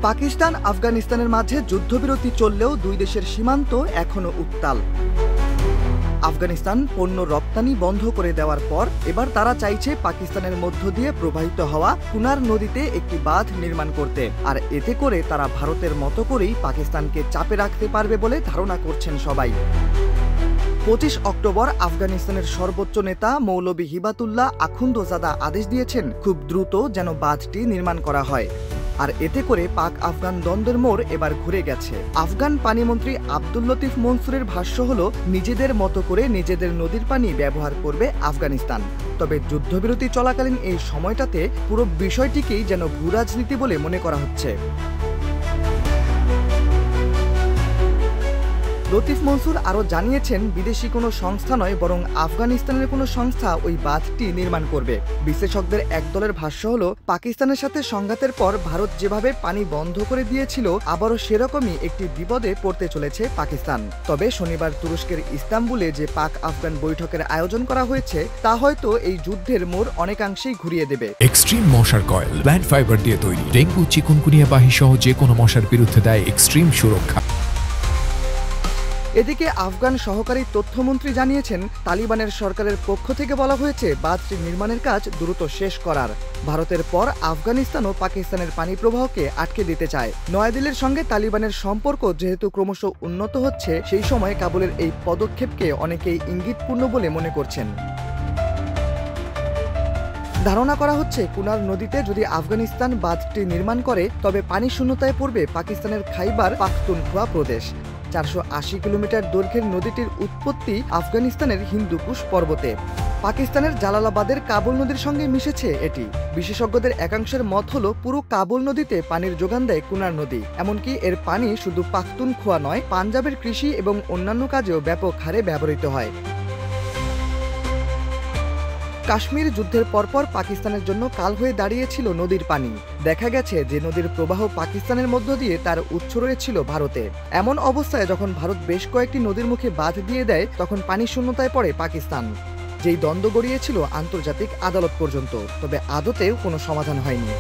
পাকিস্তান আফগানিস্তানের মাঝে যুদ্ধবিরতি চললেও দুই দেশের সীমান্ত এখনো উত্তাল। আফগানিস্তান পণ্য রপ্তানি বন্ধ করে দেওয়ার পর এবার তারা চাইছে পাকিস্তানের মধ্য দিয়ে প্রবাহিত হওয়া কুনার নদীতে একটি বাঁধ নির্মাণ করতে, আর এতে করে তারা ভারতের মতো করেই পাকিস্তানকে চাপে রাখতে পারবে বলে ধারণা করছেন সবাই। 25 অক্টোবর আফগানিস্তানের সর্বোচ্চ নেতা মৌলভী হিবাতুল্লাহ আখুন্দজাদা আদেশ দিয়েছেন খুব দ্রুত যেন বাঁধটি নির্মাণ করা হয়, আর এতে করে পাক আফগান দ্বন্দ্বের মোড় এবার ঘুরে গেছে। আফগান পানিমন্ত্রী আব্দুল লতিফ মনসুরের ভাষ্য হলো, নিজেদের মতো করে নিজেদের নদীর পানি ব্যবহার করবে আফগানিস্তান। তবে যুদ্ধবিরতি চলাকালীন এই সময়টাতে পুরো বিষয়টিকেই যেন ভূরাজনীতি বলে মনে করা হচ্ছে। লতিফ মনসুর আরও জানিয়েছেন, বিদেশি কোনো সংস্থা নয় বরং আফগানিস্তানের কোনো সংস্থা ওই বাঁধটি নির্মাণ করবে। বিশেষজ্ঞদের একদলের ভাষ্য হলো, পাকিস্তানের সাথে সংঘাতের পর ভারত যেভাবে পানি বন্ধ করে দিয়েছিল, আবারও সেরকমই একটি বিপদে পড়তে চলেছে পাকিস্তান। তবে শনিবার তুরস্কের ইস্তাম্বুলে যে পাক আফগান বৈঠকের আয়োজন করা হয়েছে তা হয়তো এই যুদ্ধের মোড় অনেকাংশেই ঘুরিয়ে দেবে। এক্সট্রিম মশার কয়েল প্ল্যান্ট ফাইবার দিয়ে তৈরি, ডেঙ্গু চিকুনগুনিয়া বাহি সহ যে কোনো মশার বিরুদ্ধে দেয় এক্সট্রিম সুরক্ষা। এদিকে আফগান সহকারী তথ্যমন্ত্রী জানিয়েছেন, তালিবানের সরকারের পক্ষ থেকে বলা হয়েছে বাঁধটি নির্মাণের কাজ দ্রুত শেষ করার। ভারতের পর আফগানিস্তানও পাকিস্তানের পানি প্রবাহকে আটকে দিতে চায়। নয়াদিল্লির সঙ্গে তালিবানের সম্পর্ক যেহেতু ক্রমশ উন্নত হচ্ছে, সেই সময় কাবুলের এই পদক্ষেপকে অনেকেই ইঙ্গিতপূর্ণ বলে মনে করছেন। ধারণা করা হচ্ছে, কুনার নদীতে যদি আফগানিস্তান বাঁধটি নির্মাণ করে তবে পানি শূন্যতায় পড়বে পাকিস্তানের খাইবার পাখতুনখোয়া প্রদেশ। 480 কিলোমিটার দৈর্ঘ্যের নদীটির উৎপত্তি আফগানিস্তানের হিন্দুকুশ পর্বতে। পাকিস্তানের জালালাবাদের কাবুল নদীর সঙ্গে মিশেছে এটি। বিশেষজ্ঞদের একাংশের মত হলো, পুরো কাবুল নদীতে পানির যোগান দেয় কুনার নদী। এমনকি এর পানি শুধু পাখতুনখোয়া নয়, পাঞ্জাবের কৃষি এবং অন্যান্য কাজেও ব্যাপক হারে ব্যবহৃত হয়। কাশ্মীর যুদ্ধের পরপর পাকিস্তানের জন্য কাল হয়ে দাঁড়িয়েছিল নদীর পানি। দেখা গেছে যে নদীর প্রবাহ পাকিস্তানের মধ্য দিয়ে তার উৎস রয়েছিল ভারতে। এমন অবস্থায় যখন ভারত বেশ কয়েকটি নদীর মুখে বাঁধ দিয়ে দেয়, তখন পানি শূন্যতায় পড়ে পাকিস্তান, যেই দ্বন্দ্ব গড়িয়েছিল আন্তর্জাতিক আদালত পর্যন্ত। তবে আদতেও কোনো সমাধান হয়নি।